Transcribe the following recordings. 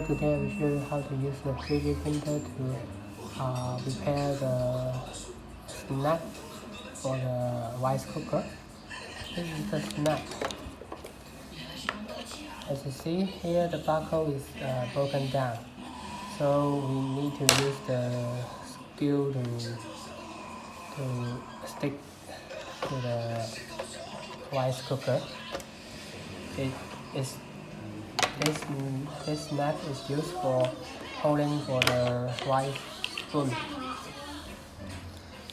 So today I will show you how to use the 3D printer to prepare the snack for the rice cooker. This is the snack. As you see here, the barcode is broken down. So we need to use the skill to stick to the rice cooker. This snack is used for holding for the rice spoon.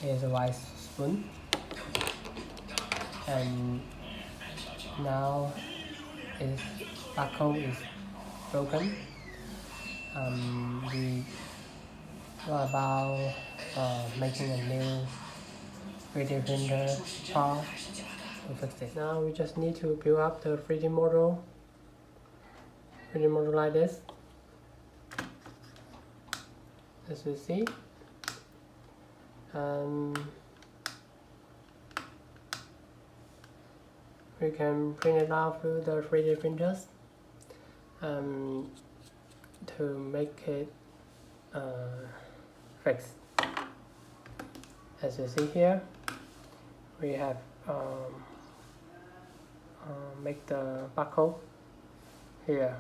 Here's a rice spoon, and now its barcode is broken. We are about making a new 3D printer part to fix it. Now we just need to build up the 3D model like this, as you see. We can print it out through the 3D printers to make it fixed. As you see here, we have make the barcode here.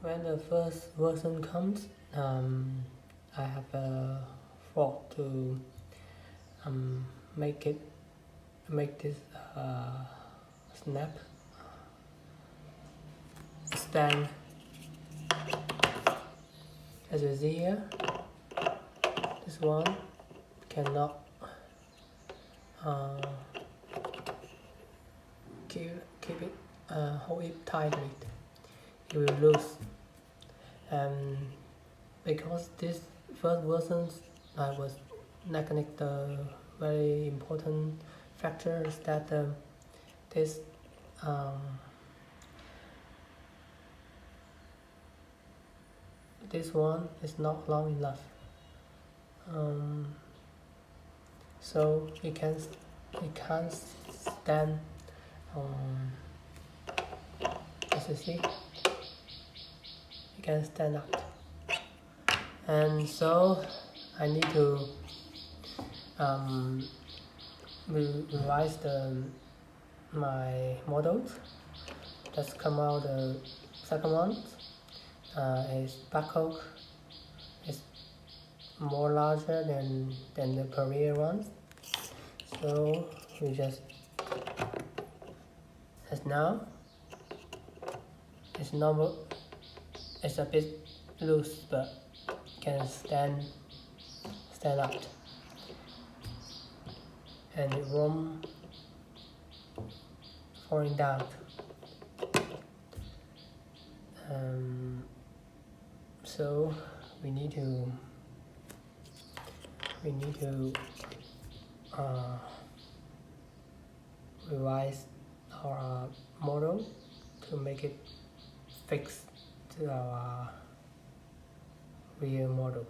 When the first version comes, I have a fork to make this snap stand. As you see here, this one cannot keep it hold it tightly. It will lose. Because this first version was lacking the very important factor is that this one is not long enough, so it can't stand. As you see, it can stand up, and so I need to revise my models. Let's come out the second one. Its barcode is more larger than the previous ones, so we just, as now it's normal. It's a bit loose, but can stand up, and it won't falling down. So we need to revise our model to make it fix to our real model.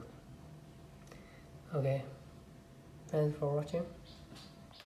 Okay, thanks for watching.